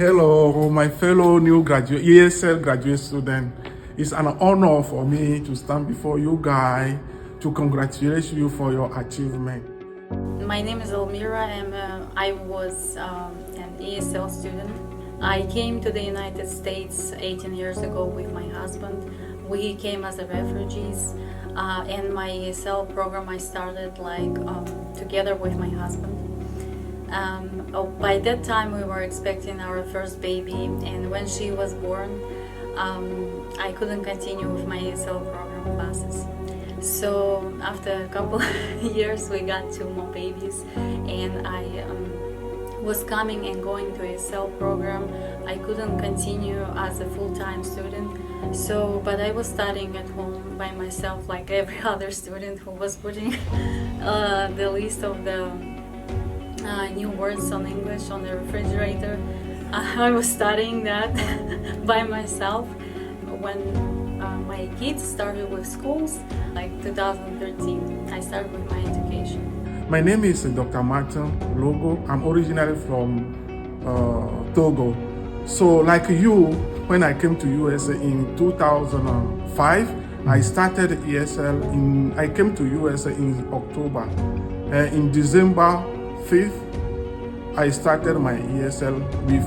Hello, my fellow new graduate, ESL graduate student. It's an honor for me to stand before you guys to congratulate you for your achievement. My name is Elmira and I was an ESL student. I came to the United States 18 years ago with my husband. We came as refugees and my ESL program I started together with my husband. By that time we were expecting our first baby, and when she was born I couldn't continue with my ESL program classes. So after a couple of years we got 2 more babies, and I was coming and going to ESL program. I couldn't continue as a full-time student, but I was studying at home by myself like every other student who was putting the list of the new words on English on the refrigerator. I was studying that by myself. When my kids started with schools, like 2013, I started with my education. My name is Dr. Martin Logo. I'm originally from Togo. So like you, when I came to USA in 2005, I started ESL. I came to USA in October. In December 5th, I started my ESL with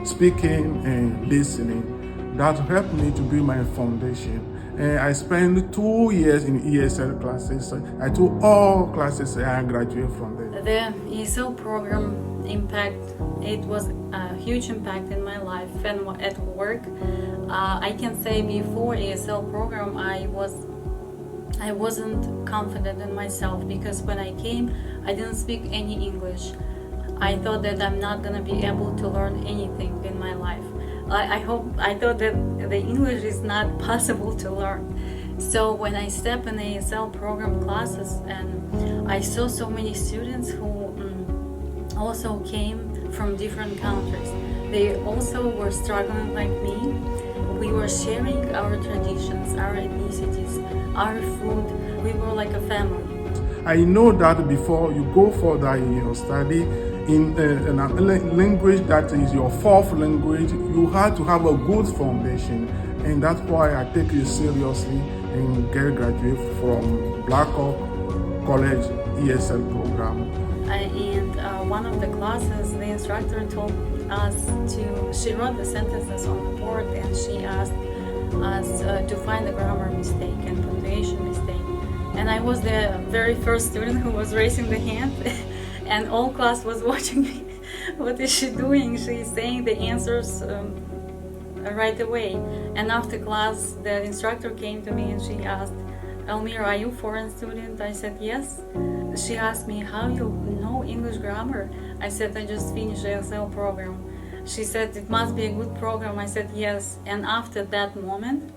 speaking and listening. That helped me to build my foundation. And I spent 2 years in ESL classes. I took all classes and I graduated from there. The ESL program it was a huge impact in my life and at work. I can say before ESL program I wasn't confident in myself, because when I came I didn't speak any English. I thought that I'm not gonna be able to learn anything in my life. I thought that the English is not possible to learn. So when I stepped in ESL program classes and I saw so many students who also came from different countries, they also were struggling like me. We were sharing our traditions, our ethnicities, our food. We were like a family. I know that before you go further in your study, in a language that is your fourth language, you have to have a good foundation, and that's why I take it seriously and get graduate from Blackhawk College ESL program. One of the classes, the instructor told us she wrote the sentences on the board, and she asked us to find the grammar mistake and punctuation mistake. And I was the very first student who was raising the hand. And all class was watching me. What is she doing? She's saying the answers right away. And after class, the instructor came to me and she asked, "Elmira, are you a foreign student?" I said, "Yes." She asked me, "How you know English grammar?" I said, "I just finished the ESL program." She said, "It must be a good program." I said, "Yes." And after that moment,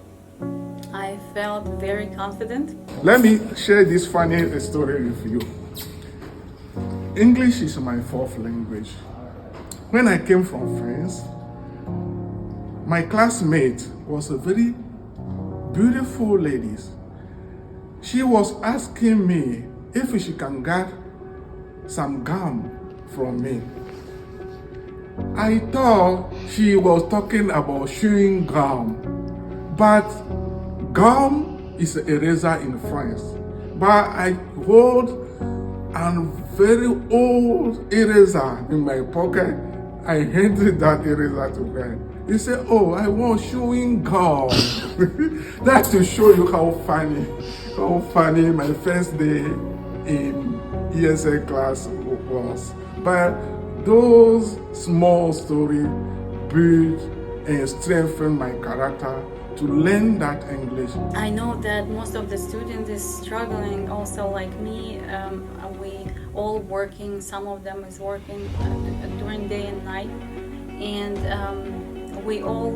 I felt very confident. Let me share this funny story with you. English is my fourth language. When I came from France, my classmate was a very beautiful lady. She was asking me if she can get some gum from me. I thought she was talking about chewing gum, but gum is an eraser in France. But I hold a very old eraser in my pocket. I handed that eraser to her. He said, "Oh, I want chewing gum." That's to show you how funny my first day in ESL class was. But those small stories build and strengthen my character to learn that English. I know that most of the students is struggling also like me. We all working, some of them is working during day and night, and we all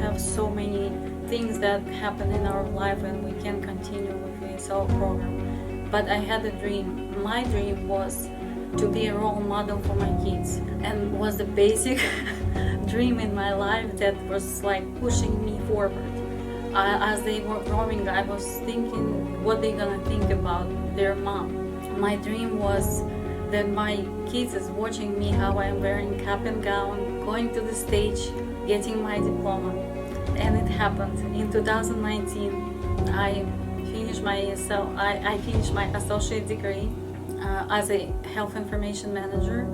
have so many things that happen in our life, and we can continue with the ESL program. But I had a dream. My dream was to be a role model for my kids, and was the basic dream in my life that was like pushing me forward. As they were growing, I was thinking what they're gonna think about their mom. My dream was that my kids is watching me how I'm wearing cap and gown, going to the stage, getting my diploma. And it happened. In 2019, I finished my ESL, I finished my associate degree as a health information manager,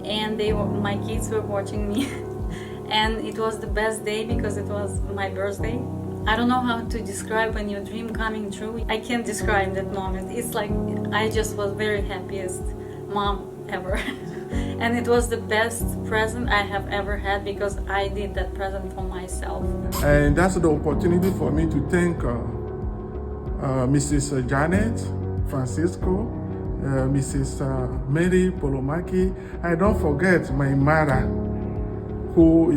and my kids were watching me. And it was the best day because it was my birthday. I don't know how to describe when your dream coming true. I can't describe that moment. It's like I just was very happiest mom ever. And it was the best present I have ever had because I did that present for myself. And that's the opportunity for me to thank Mrs. Janet Francisco, Mrs. Mary Polomaki. I don't forget my mother, who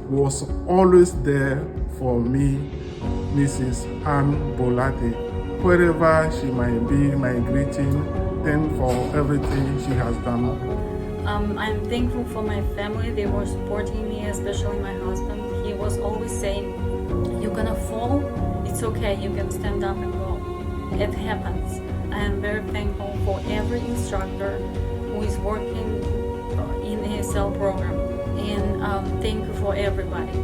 was always there for me, Mrs. Ann Bolati. Wherever she might be, my greeting, thank for everything she has done. I'm thankful for my family. They were supporting me, especially my husband. He was always saying, "You're gonna fall, it's okay, you can stand up and go." It happens. I am very thankful for every instructor who is working in the ESL program, and thank you for everybody.